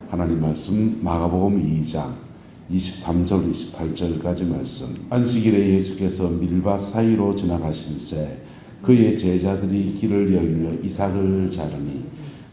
하나님 말씀 마가복음 2장 23절 28절까지 말씀. 안식일에 예수께서 밀밭 사이로 지나가실새 그의 제자들이 길을 열려 이삭을 자르니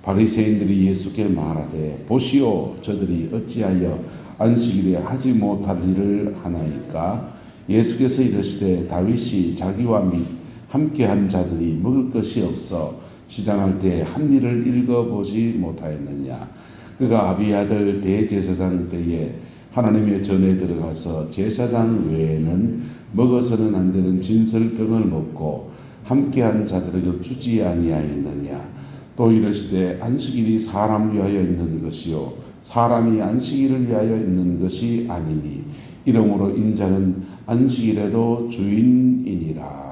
바리새인들이 예수께 말하되 보시오 저들이 어찌하여 안식일에 하지 못할 일을 하나이까. 예수께서 이르시되 다윗이 자기와 및 함께한 자들이 먹을 것이 없어 시장할 때 한 일을 읽어보지 못하였느냐. 그가 아비아들 대제사장 때에 하나님의 전에 들어가서 제사장 외에는 먹어서는 안 되는 진설병을 먹고 함께한 자들에게 주지 아니하였느냐. 또 이르시되 안식일이 사람을 위하여 있는 것이요 사람이 안식일을 위하여 있는 것이 아니니 이러므로 인자는 안식일에도 주인이니라.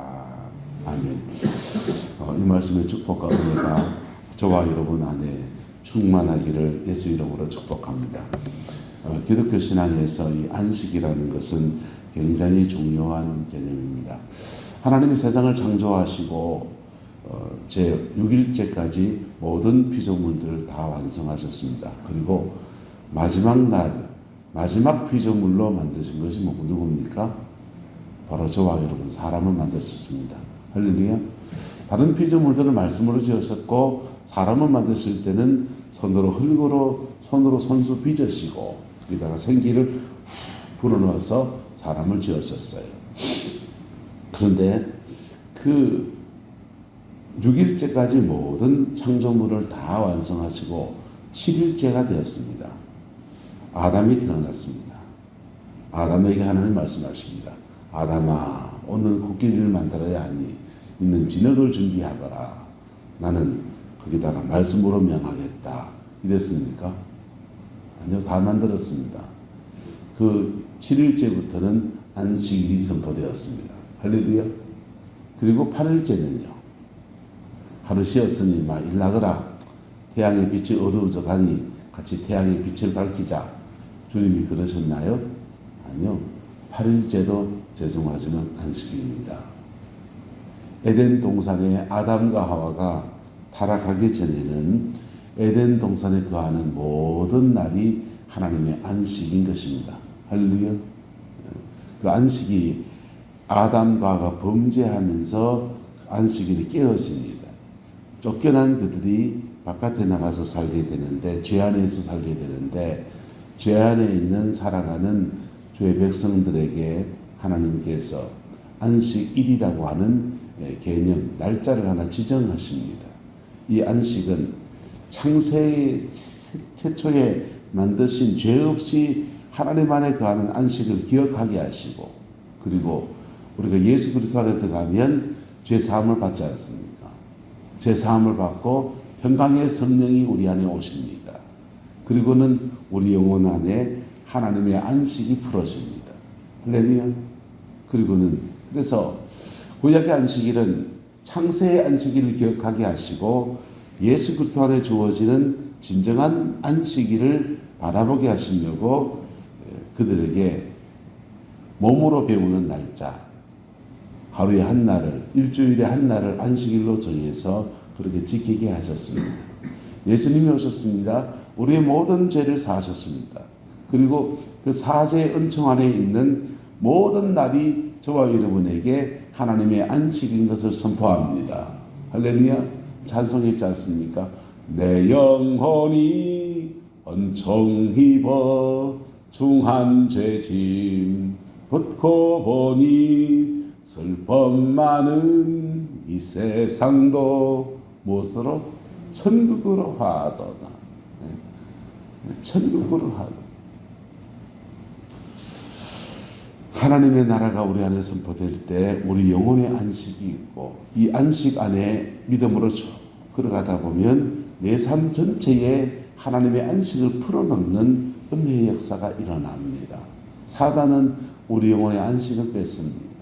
아멘. 이 말씀의 축복과 은혜가 저와 여러분 안에 충만하기를 예수 이름으로 축복합니다. 기독교 신앙에서 이 안식이라는 것은 굉장히 중요한 개념입니다. 하나님이 세상을 창조하시고 제 6일째까지 모든 피조물들을 다 완성하셨습니다. 그리고 마지막 날 마지막 피조물로 만드신 것이 누굽니까? 바로 저와 여러분 사람을 만드셨습니다. 할렐루야. 다른 피조물들은 말씀으로 지으셨고 사람을 만드실 때는 손으로 손수 빚으시고 거기다가 생기를 불어넣어서 사람을 지으셨어요. 그런데 그 6일째까지 모든 창조물을 다 완성하시고 7일째가 되었습니다. 아담이 태어났습니다. 아담에게 하나님 말씀하십니다. 아담아 오늘 코끼리를 만들어야 하니 있는 진흙을 준비하거라. 나는 거기다가 말씀으로 명하겠다. 이랬습니까? 아니요, 다 만들었습니다. 그 7일째부터는 안식일이 선포되었습니다. 할렐루야. 그리고 8일째는요. 하루 쉬었으니 일나거라. 태양의 빛이 어두워져 가니 같이 태양의 빛을 밝히자. 주님이 그러셨나요? 아니요. 8일째도 죄송하지만 안식일입니다. 에덴 동산에 아담과 하와가 타락하기 전에는 에덴 동산에 거하는 모든 날이 하나님의 안식인 것입니다. 할렐루야. 그 안식이 아담과 하와가 범죄하면서 안식일이 깨어집니다. 쫓겨난 그들이 바깥에 나가서 살게 되는데 죄 안에서 살게 되는데 죄 안에 있는 살아가는 주의 백성들에게 하나님께서 안식일이라고 하는 개념, 날짜를 하나 지정하십니다. 이 안식은 창세 최초에 만드신 죄 없이 하나님 안에 거하는 안식을 기억하게 하시고 그리고 우리가 예수 그리스도 안에 들어가면 죄 사함을 받지 않습니까? 죄 사함을 받고 평강의 성령이 우리 안에 오십니다. 그리고는 우리 영혼 안에 하나님의 안식이 풀어집니다. 할렐루야. 그래서 구약의 안식일은 창세의 안식일을 기억하게 하시고 예수 그리스도 안에 주어지는 진정한 안식일을 바라보게 하시려고 그들에게 몸으로 배우는 날짜, 하루에 한 날을, 일주일에 한 날을 안식일로 정해서 그렇게 지키게 하셨습니다. 예수님이 오셨습니다. 우리의 모든 죄를 사하셨습니다. 그리고 그 사죄의 은총 안에 있는 모든 날이 저와 여러분에게 하나님의 안식인 것을 선포합니다. 할렐루야. 찬송했지 않습니까? 내 영혼이 은총 입어 중한 죄짐 벗고 보니 슬픔 많은 이 세상도 무엇으로? 천국으로 하도다. 천국으로 하도다. 하나님의 나라가 우리 안에 선포될 때 우리 영혼의 안식이 있고 이 안식 안에 믿음으로 쭉 걸어가다 보면 내 삶 전체에 하나님의 안식을 풀어넣는 은혜의 역사가 일어납니다. 사단은 우리 영혼의 안식을 뺐습니다.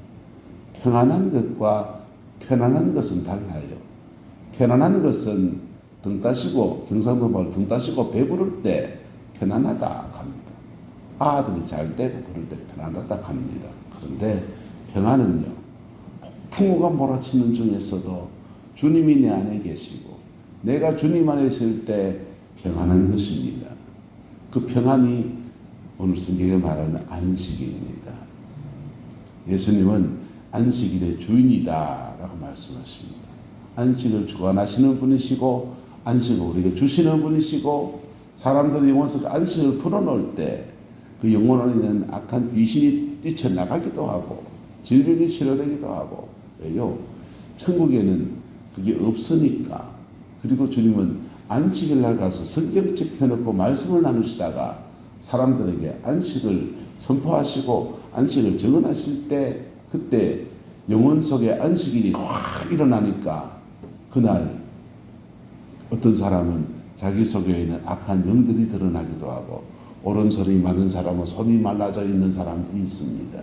평안한 것과 편안한 것은 달라요. 편안한 것은 등 따시고 경상도 말 등 따시고 배부를 때 편안하다 합니다. 아들이 잘 되고 그럴 때 편안하다 합니다. 그런데 평안은요, 폭풍우가 몰아치는 중에서도 주님이 내 안에 계시고 내가 주님 안에 있을 때 평안한 것입니다. 그 평안이 오늘 성경에 말하는 안식입니다. 예수님은 안식일의 주인이다라고 말씀하십니다. 안식을 주관하시는 분이시고 안식을 우리에게 주시는 분이시고 사람들의 영혼 속 안식을 풀어놓을 때 그 영혼 안에 있는 악한 귀신이 뛰쳐나가기도 하고 질병이 치료되기도 하고 왜요? 천국에는 그게 없으니까. 그리고 주님은 안식일 날 가서 성경책 펴놓고 말씀을 나누시다가 사람들에게 안식을 선포하시고 안식을 증언하실 때 그때 영혼 속에 안식일이 확 일어나니까 그날 어떤 사람은 자기 속에 있는 악한 영들이 드러나기도 하고 옳은 소리 많은 사람은 손이 말라져 있는 사람들이 있습니다.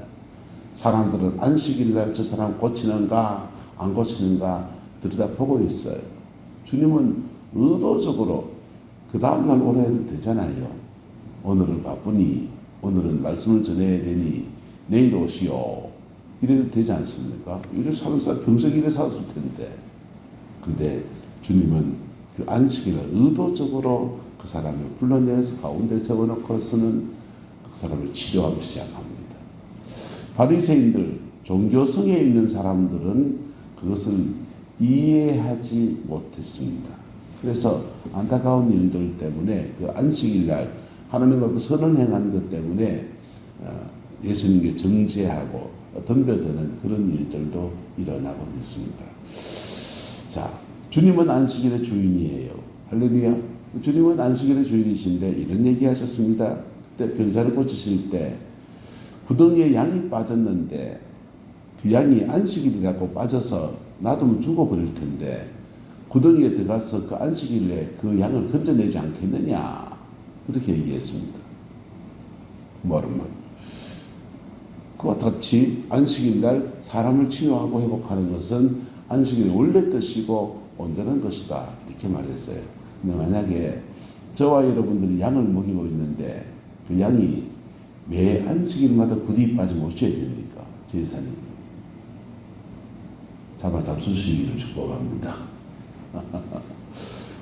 사람들은 안식일 날 저 사람 고치는가 안 고치는가 들여다보고 있어요. 주님은 의도적으로 그 다음날 오래 해도 되잖아요. 오늘은 바쁘니 오늘은 말씀을 전해야 되니 내일 오시오 이래도 되지 않습니까? 이래 사는 사람 평생 이래 살았을 텐데. 근데 주님은 그 안식일을 의도적으로 그 사람을 불러내서 가운데 세워놓고서는 그 사람을 치료하기 시작합니다. 바리새인들 종교성에 있는 사람들은 그것을 이해하지 못했습니다. 그래서 안타까운 일들 때문에 그 안식일 날 하나님 앞에 선을 행한 것 때문에 예수님께 정죄하고 덤벼드는 그런 일들도 일어나고 있습니다. 자, 주님은 안식일의 주인이에요. 할렐루야. 주님은 안식일의 주인이신데 이런 얘기 하셨습니다. 그때 병자를 고치실 때 구덩이에 양이 빠졌는데 그 양이 안식일이라고 빠져서 놔두면 죽어버릴 텐데 구덩이에 들어가서 그 안식일에 그 양을 건져내지 않겠느냐 그렇게 얘기했습니다. 뭐라면 그와 같이 안식일 날 사람을 치유하고 회복하는 것은 안식일의 원래 뜻이고 온전한 것이다 이렇게 말했어요. 근데 만약에 저와 여러분들이 양을 먹이고 있는데 그 양이 매 안식일마다 굴이 빠지면 어찌해야 됩니까? 제사님 잡수시기를 축복합니다.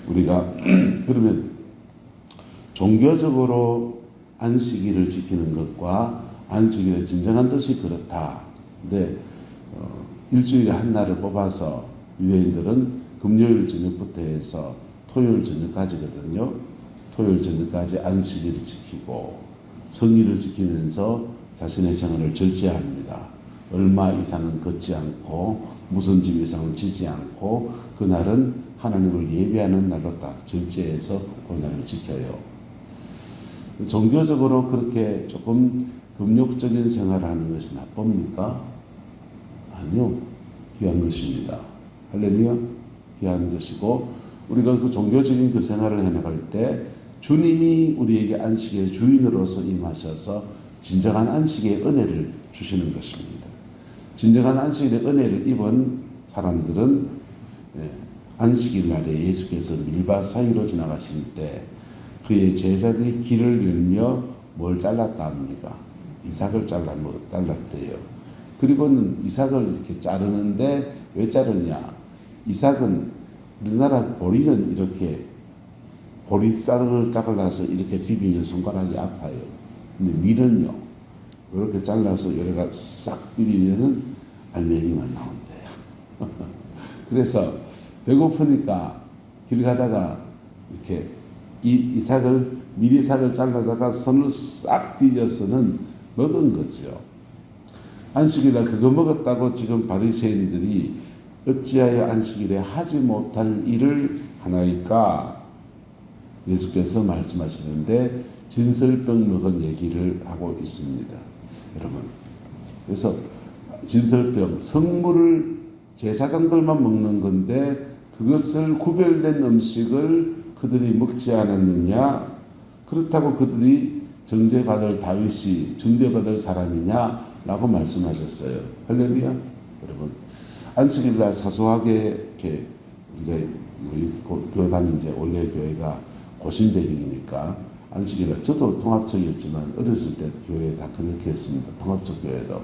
우리가 그러면 종교적으로 안식일을 지키는 것과 안식일의 진정한 뜻이 그렇다. 근데 일주일에 한 날을 뽑아서 유대인들은 금요일 저녁부터 해서 토요일 저녁까지거든요. 토요일 저녁까지 안식일을 지키고 성일을 지키면서 자신의 생활을 절제합니다. 얼마 이상은 걷지 않고 무슨 집 이상은 지지 않고 그날은 하나님을 예배하는 날로 딱 절제해서 그날을 지켜요. 종교적으로 그렇게 조금 금욕적인 생활을 하는 것이 나쁩니까? 아니요. 귀한 것입니다. 할렐루야. 귀한 것이고 우리가 그 종교적인 그 생활을 해나갈 때 주님이 우리에게 안식의 주인으로서 임하셔서 진정한 안식의 은혜를 주시는 것입니다. 진정한 안식의 은혜를 입은 사람들은 안식일 날에 예수께서 밀밭 사이로 지나가실 때 그의 제자들이 길을 열며 뭘 잘랐다 합니까? 이삭을 잘랐대요. 그리고는 이삭을 이렇게 자르는데 왜 자르냐? 이삭은 우리나라 보리는 이렇게 보리쌀을 잘라서 이렇게 비비면 손가락이 아파요. 근데 밀은요, 이렇게 잘라서 여기가 싹 비비면은 알맹이만 나온대요. 그래서 배고프니까 길 가다가 이렇게 이삭을 밀이삭을 잘라다가 손을 싹 비벼서는 먹은 거죠. 안식일날 그거 먹었다고 지금 바리새인들이 어찌하여 안식일에 하지 못할 일을 하나이까? 예수께서 말씀하시는데 진설병 먹은 얘기를 하고 있습니다. 여러분, 그래서 진설병, 성물을 제사장들만 먹는 건데 그것을 구별된 음식을 그들이 먹지 않았느냐? 그렇다고 그들이 정죄받을 다윗이 정죄받을 사람이냐? 라고 말씀하셨어요. 할렐루야. 여러분, 안식일날 사소하게 이렇게 우리가 교회 다니는 이제 원래 교회가 고신 배경이니까 안식일날 저도 통합적이었지만 어렸을 때 교회에 다 그렇게 했습니다. 통합적 교회도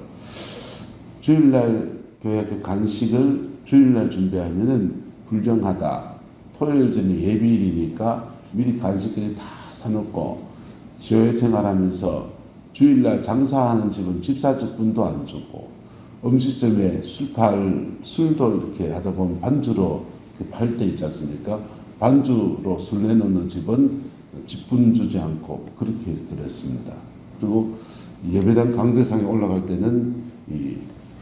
주일날 교회 그 간식을 주일날 준비하면은 불정하다. 토요일 전에 예비일이니까 미리 간식들이 다 사놓고 시효에 생활하면서 주일날 장사하는 집은 집사직분도 안 주고 음식점에 술도 이렇게 하다 보면 반주로 팔 때 있지 않습니까? 반주로 술 내놓는 집은 직분 주지 않고 그렇게 드렸습니다. 그리고 예배당 강대상에 올라갈 때는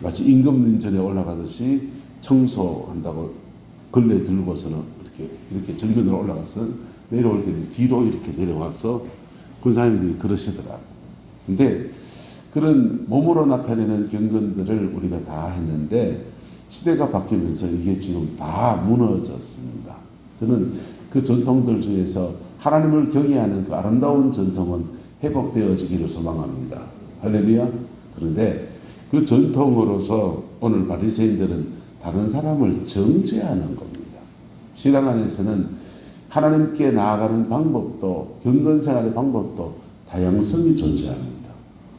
마치 임금님전에 올라가듯이 청소한다고 걸레 들고서는 이렇게 정면으로 올라가서 내려올 때는 뒤로 이렇게 내려와서 권사님들이 그러시더라고요. 근데 그런 몸으로 나타내는 경건들을 우리가 다 했는데 시대가 바뀌면서 이게 지금 다 무너졌습니다. 저는 그 전통들 중에서 하나님을 경외하는 그 아름다운 전통은 회복되어지기를 소망합니다. 할렐루야. 그런데 그 전통으로서 오늘 바리새인들은 다른 사람을 정죄하는 겁니다. 신앙 안에서는 하나님께 나아가는 방법도 경건생활의 방법도 다양성이 존재합니다.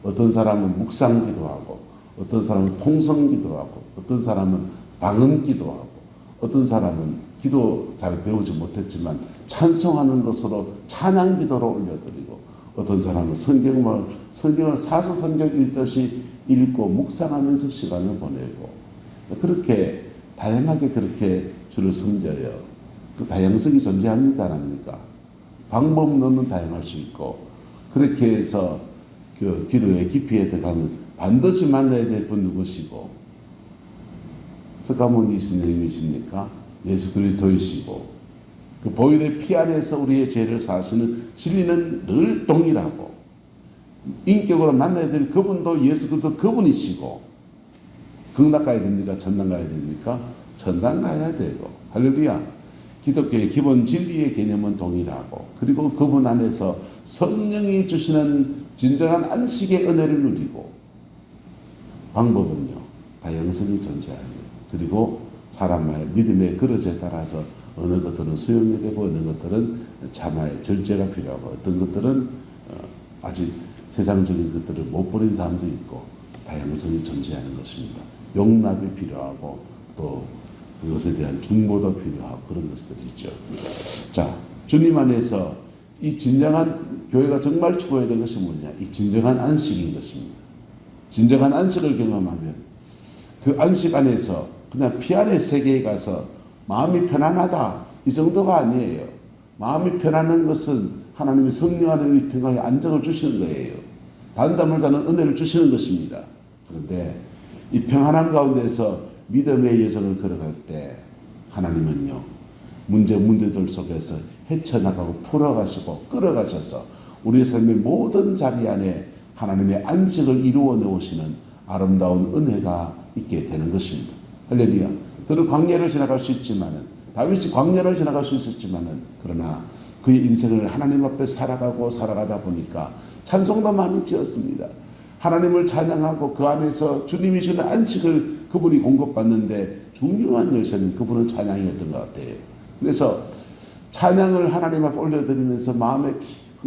어떤 사람은 묵상 기도하고 어떤 사람은 통성 기도하고 어떤 사람은 방언 기도하고 어떤 사람은 기도 잘 배우지 못했지만 찬송하는 것으로 찬양 기도를 올려드리고 어떤 사람은 성경을 사서성경 읽듯이 읽고 묵상하면서 시간을 보내고 그렇게 다양하게 그렇게 주를 섬겨요. 그 다양성이 존재합니까? 안 합니까? 방법론은 다양할 수 있고 그렇게 해서 그 기도의 깊이에 들어가면 반드시 만나야 될 분 누구시고 석가모니 스님이십니까? 예수 그리스도이시고 그 보혈의 피 안에서 우리의 죄를 사시는 진리는 늘 동일하고 인격으로 만나야 될 그분도 예수 그리스도 그분이시고 극락 가야 됩니까? 천당 가야 됩니까? 천당 가야 되고 할렐루야. 기독교의 기본 진리의 개념은 동일하고 그리고 그분 안에서 성령이 주시는 진정한 안식의 은혜를 누리고 방법은요 다양성이 존재합니다. 그리고 사람의 믿음의 그릇에 따라서 어느 것들은 수용이 되고 어느 것들은 참아의 절제가 필요하고 어떤 것들은 아직 세상적인 것들을 못 버린 사람도 있고 다양성이 존재하는 것입니다. 용납이 필요하고 또 그것에 대한 중보도 필요하고 그런 것들이 있죠. 자, 주님 안에서 이 진정한 교회가 정말 추구해야 될 것이 뭐냐? 이 진정한 안식인 것입니다. 진정한 안식을 경험하면 그 안식 안에서 그냥 피 안의 세계에 가서 마음이 편안하다 이 정도가 아니에요. 마음이 편안한 것은 하나님이 성령 안에 평강에 안정을 주시는 거예요. 단잠을 자는 은혜를 주시는 것입니다. 그런데 이 평안한 가운데서 믿음의 여정을 걸어갈 때 하나님은요 문제들 속에서 헤쳐나가고 풀어가시고 끌어가셔서 우리의 삶의 모든 자리 안에 하나님의 안식을 이루어 놓으시는 아름다운 은혜가 있게 되는 것입니다. 할렐루야. 들은 광야를 지나갈 수 있지만은 다윗이 광야를 지나갈 수 있었지만은 그러나 그의 인생을 하나님 앞에 살아가다 보니까 찬송도 많이 지었습니다. 하나님을 찬양하고 그 안에서 주님이 주는 안식을 그분이 공급받는데 중요한 열쇠는 그분은 찬양이었던 것 같아요. 그래서 찬양을 하나님 앞에 올려드리면서 마음의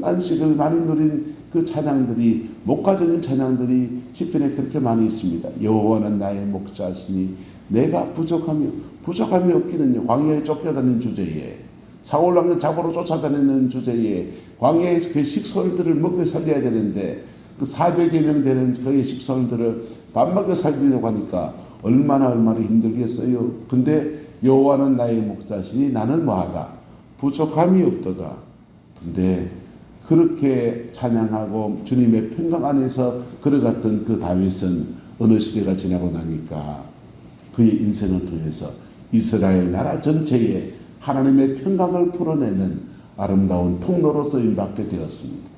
안식을 많이 누린 그 찬양들이 목가적인 찬양들이 시편에 그렇게 많이 있습니다. 여호와는 나의 목자시니 내가 부족함이 없기는요. 광야에 쫓겨다니는 주제에 사울왕을 잡으러 쫓아다니는 주제에 광야에서 그 식솔들을 먹여 살려야 되는데 그 400여 명 되는 그의 식솔들을 밥 먹여 살리려고 하니까 얼마나 힘들겠어요. 근데 여호와는 나의 목자시니 나는 뭐하다? 부족함이 없도다. 근데 그렇게 찬양하고 주님의 평강 안에서 걸어갔던 그 다윗은 어느 시대가 지나고 나니까 그의 인생을 통해서 이스라엘 나라 전체에 하나님의 평강을 풀어내는 아름다운 통로로 쓰임받게 되었습니다.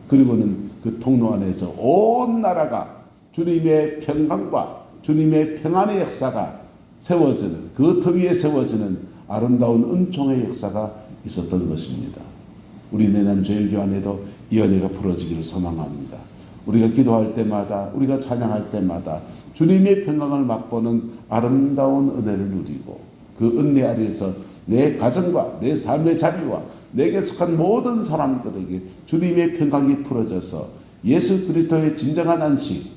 그리고는 그 통로 안에서 온 나라가 주님의 평강과 주님의 평안의 역사가 세워지는 그 터 위에 세워지는 아름다운 은총의 역사가 있었던 것입니다. 우리 내남 제일교 안에도 이 은혜가 풀어지기를 소망합니다. 우리가 기도할 때마다 우리가 찬양할 때마다 주님의 평강을 맛보는 아름다운 은혜를 누리고 그 은혜 아래에서 내 가정과 내 삶의 자리와 내게 속한 모든 사람들에게 주님의 평강이 풀어져서 예수 그리스도의 진정한 안식,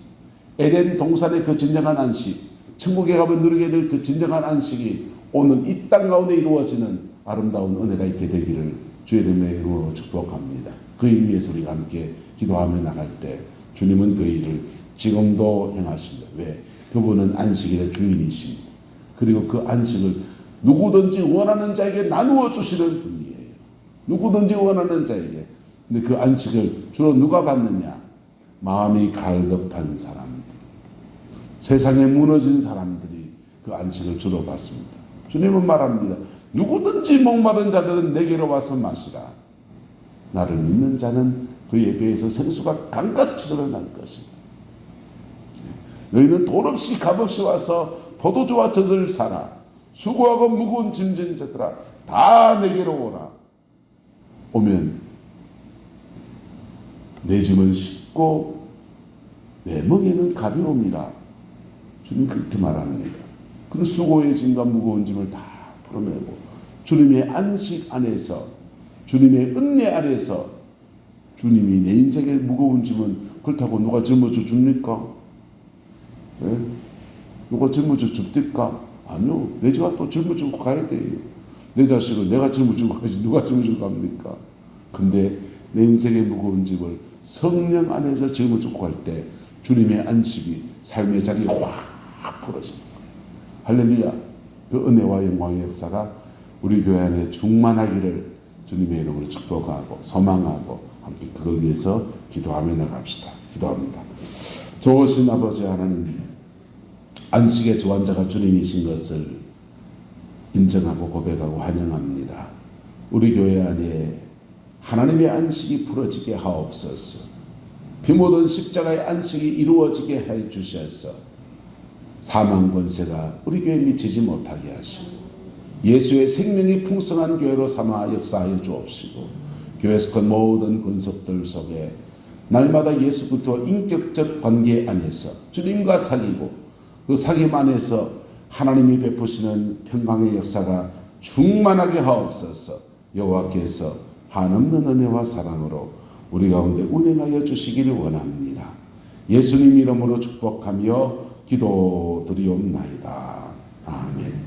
에덴 동산의 그 진정한 안식, 천국에 가면 누리게 될 그 진정한 안식이 오늘 이 땅 가운데 이루어지는 아름다운 은혜가 있게 되기를 주의 이름으로 축복합니다. 그 일 위해서 우리가 함께 기도하며 나갈 때 주님은 그 일을 지금도 행하십니다. 왜? 그분은 안식일의 주인이십니다. 그리고 그 안식을 누구든지 원하는 자에게 나누어 주시는 분이에요. 누구든지 원하는 자에게. 근데 그 안식을 주로 누가 받느냐? 마음이 갈급한 사람들, 세상에 무너진 사람들이 그 안식을 주로 받습니다. 주님은 말합니다. 누구든지 목마른 자들은 내게로 와서 마시라. 나를 믿는 자는 그에 비해서 생수가 강같이 흘러날 것이다. 너희는 돈 없이 값없이 와서 포도주와 젖을 사라. 수고하고 무거운 짐진 자들아 다 내게로 오라. 오면 내 짐은 쉽고 내 멍에는 가벼움이라. 주님 그렇게 말합니다. 그 수고의 짐과 무거운 짐을 다 풀어내고 주님의 안식 안에서, 주님의 은혜 안에서 주님이 내 인생의 무거운 짐은 그렇다고 누가 짊어져 줍니까? 네? 누가 짊어져 줍니까? 아니요. 내 지가 또 짊어지고 가야 돼요. 내 자식을 내가 짊어지고 가야지 누가 짊어지고 갑니까? 근데 내 인생의 무거운 짐을 성령 안에서 짊어지고 갈 때 주님의 안식이 삶의 자리에 확 풀어집니다. 할렐루야. 그 은혜와 영광의 역사가 우리 교회 안에 충만하기를 주님의 이름으로 축복하고 소망하고 함께 그걸 위해서 기도하며 나갑시다. 기도합니다. 좋으신 아버지 하나님, 안식의 주관자가 주님이신 것을 인정하고 고백하고 환영합니다. 우리 교회 안에 하나님의 안식이 풀어지게 하옵소서. 피 묻은 십자가의 안식이 이루어지게 해 주셔서 사망 권세가 우리 교회에 미치지 못하게 하시고 예수의 생명이 풍성한 교회로 삼아 역사하여 주옵시고 교회 속한 모든 권속들 속에 날마다 예수 그리스도와 인격적 관계 안에서 주님과 사귀고 그 사귐 안에서 하나님이 베푸시는 평강의 역사가 충만하게 하옵소서. 여호와께서 한없는 은혜와 사랑으로 우리 가운데 운행하여 주시기를 원합니다. 예수님 이름으로 축복하며 기도드리옵나이다. 아멘.